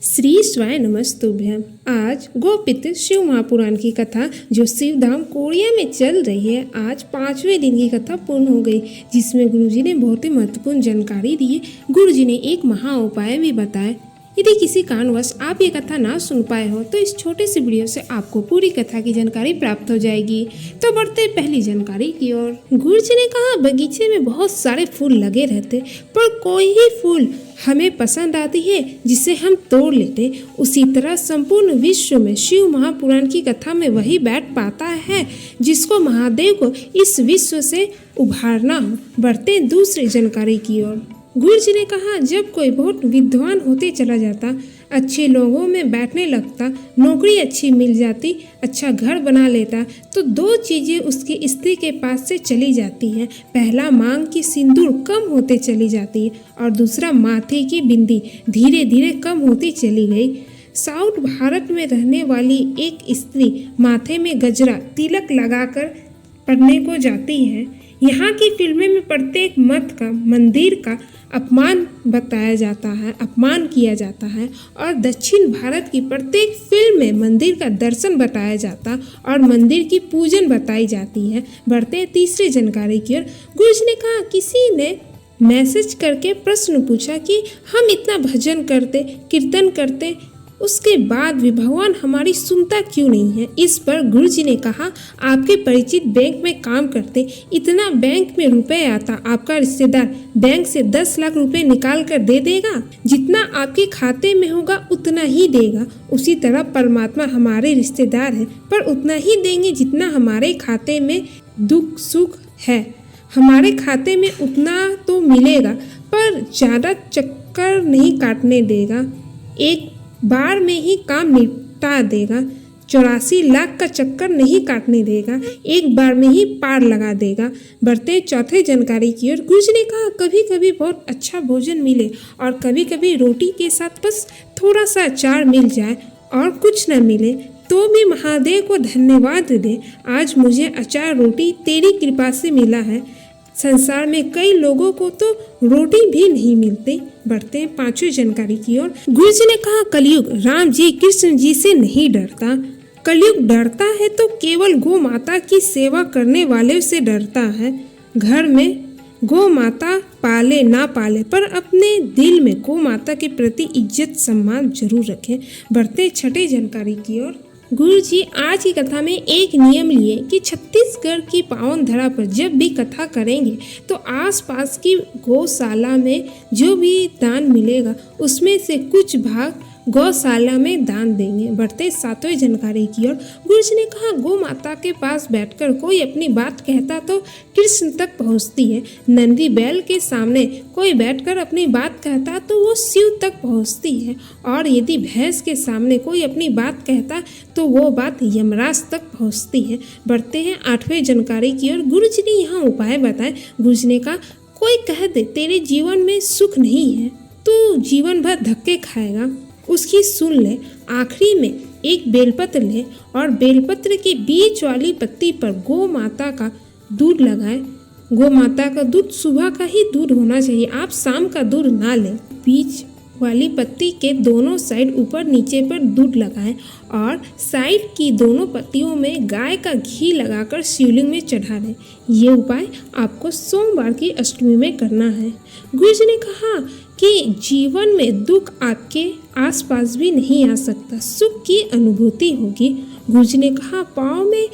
श्री स्वाय नमस्तुभ्यम। आज गोपित्र शिव महापुराण की कथा जो शिवधाम कोरिया में चल रही है, आज 5वें दिन की कथा पूर्ण हो गई, जिसमें गुरुजी ने बहुत ही महत्वपूर्ण जानकारी दी। गुरुजी ने एक महा उपाय भी बताया। यदि किसी कारणवश आप ये कथा ना सुन पाए हो तो इस छोटे से वीडियो से आपको पूरी कथा की जानकारी प्राप्त हो जाएगी। तो बढ़ते पहली जानकारी की ओर। गुरुजी ने कहा, बगीचे में बहुत सारे फूल लगे रहते, पर कोई ही फूल हमें पसंद आती है जिसे हम तोड़ लेते। उसी तरह संपूर्ण विश्व में शिव महापुराण की कथा में वही बैठ पाता है जिसको महादेव को इस विश्व से उभारना हो। बढ़ते दूसरी जानकारी की ओर। गुरुजी ने कहा, जब कोई बहुत विद्वान होते चला जाता, अच्छे लोगों में बैठने लगता, नौकरी अच्छी मिल जाती, अच्छा घर बना लेता, तो दो चीज़ें उसकी स्त्री के पास से चली जाती हैं। पहला, मांग की सिंदूर कम होते चली जाती है, और दूसरा, माथे की बिंदी धीरे धीरे कम होती चली गई। साउथ भारत में रहने वाली एक स्त्री माथे में गजरा तिलक लगाकर पढ़ने को जाती है। यहाँ की फिल्में में प्रत्येक मत का, मंदिर का अपमान किया जाता है, और दक्षिण भारत की प्रत्येक फिल्म में मंदिर का दर्शन बताया जाता और मंदिर की पूजन बताई जाती है। बढ़ते तीसरी जानकारी की ओर। गुरुजी ने कहा, किसी ने मैसेज करके प्रश्न पूछा कि हम इतना भजन करते, कीर्तन करते, उसके बाद भी भगवान हमारी सुनता क्यों नहीं है। इस पर गुरुजी ने कहा, आपके परिचित बैंक में काम करते, इतना बैंक में रुपए आता, आपका रिश्तेदार बैंक से 10 लाख रुपए निकाल कर दे देगा। जितना आपके खाते में होगा उतना ही देगा। उसी तरह परमात्मा हमारे रिश्तेदार है, पर उतना ही देंगे जितना हमारे खाते में दुख सुख है। हमारे खाते में उतना तो मिलेगा, पर ज़्यादा चक्कर नहीं काटने देगा, एक बार में ही काम निपटा देगा। 84 लाख का चक्कर नहीं काटने देगा, एक बार में ही पार लगा देगा। बढ़ते चौथे जानकारी की ओर। गुरुजी ने कहा, कभी कभी बहुत अच्छा भोजन मिले और कभी कभी रोटी के साथ बस थोड़ा सा अचार मिल जाए और कुछ न मिले तो भी महादेव को धन्यवाद दे। आज मुझे अचार रोटी तेरी कृपा से मिला है। संसार में कई लोगों को तो रोटी भी नहीं मिलती। बढ़ते हैं पांचवी जानकारी की ओर। गुरुजी ने कहा, कलयुग राम जी कृष्ण जी से नहीं डरता। कलयुग डरता है तो केवल गौ माता की सेवा करने वाले से डरता है। घर में गौ माता पाले ना पाले, पर अपने दिल में गौ माता के प्रति इज्जत सम्मान जरूर रखें। बढ़ते छठे जानकारी की ओर। गुरुजी आज की कथा में एक नियम लिए कि छत्तीसगढ़ की पावन धरा पर जब भी कथा करेंगे तो आसपास की गौशाला में जो भी दान मिलेगा उसमें से कुछ भाग गौशाला में दान देंगे। बढ़ते सातवें जानकारी की ओर। गुरुजी ने कहा, गौ माता के पास बैठकर कोई अपनी बात कहता तो कृष्ण तक पहुंचती है। नंदी बैल के सामने कोई बैठकर अपनी बात कहता तो वो शिव तक पहुंचती है, और यदि भैंस के सामने कोई अपनी बात कहता तो वो बात यमराज तक पहुंचती है। बढ़ते हैं आठवें जानकारी की ओर। गुरुजी ने यहाँ उपाय बताए। गुरुजी ने कहा, कोई कह दे तेरे जीवन में सुख नहीं है, तू जीवन भर धक्के खाएगा, उसकी सुन ले। आखिरी में एक बेलपत्र ले और बेलपत्र के बीच वाली पत्ती पर गौ माता का दूध लगाए। गौ माता का दूध सुबह का ही दूध होना चाहिए, आप शाम का दूध ना लें। बीच वाली पत्ती के दोनों साइड ऊपर नीचे पर दूध लगाएं और साइड की दोनों पत्तियों में गाय का घी लगाकर शिवलिंग में चढ़ा दें। ये उपाय आपको सोमवार की अष्टमी में करना है। गुरुजी ने कहा कि जीवन में दुख आपके आसपास भी नहीं आ सकता, सुख की अनुभूति होगी। गुरुजी ने कहा, पाँव में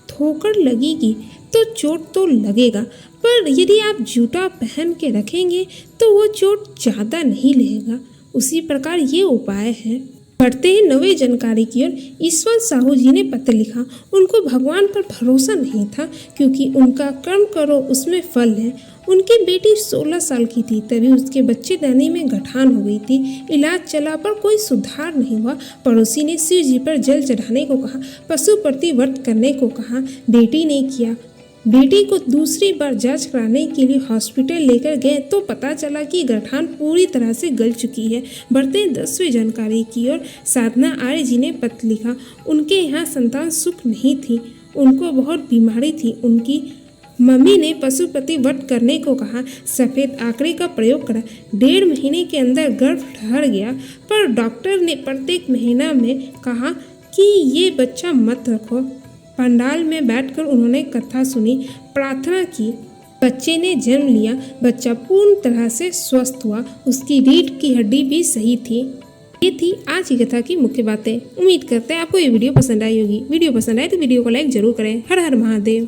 ठोकर लगेगी तो चोट तो लगेगा, पर यदि आप जूता पहन के रखेंगे तो वो चोट ज़्यादा नहीं लगेगा। उसी प्रकार ये उपाय है। बढ़ते ही नवे जानकारी की ओर। ईश्वर साहू जी ने पत्र लिखा। उनको भगवान पर भरोसा नहीं था, क्योंकि उनका कर्म करो उसमें फल है। उनकी बेटी 16 साल की थी, तभी उसके बच्चेदानी में गठान हो गई थी। इलाज चला पर कोई सुधार नहीं हुआ। पड़ोसी ने शिव जी पर जल चढ़ाने को कहा, पशु प्रति व्रत करने को कहा, बेटी ने किया। बेटी को दूसरी बार जांच कराने के लिए हॉस्पिटल लेकर गए तो पता चला कि गठान पूरी तरह से गल चुकी है। बढ़ते 10वीं जानकारी की ओर। साधना आर्य जी ने पत्र लिखा। उनके यहाँ संतान सुख नहीं थी, उनको बहुत बीमारी थी, उनकी मम्मी ने पशुपति वट करने को कहा, सफ़ेद आंकड़े का प्रयोग करा। 1.5 महीने के अंदर गर्भ ठहर गया, पर डॉक्टर ने प्रत्येक महीना में कहा कि ये बच्चा मत रखो। पंडाल में बैठकर उन्होंने कथा सुनी, प्रार्थना की। बच्चे ने जन्म लिया। बच्चा पूर्ण तरह से स्वस्थ हुआ, उसकी रीढ़ की हड्डी भी सही थी। ये थी आज की कथा की मुख्य बातें। उम्मीद करते हैं आपको ये वीडियो पसंद आई होगी। वीडियो पसंद आए तो वीडियो को लाइक जरूर करें। हर हर महादेव।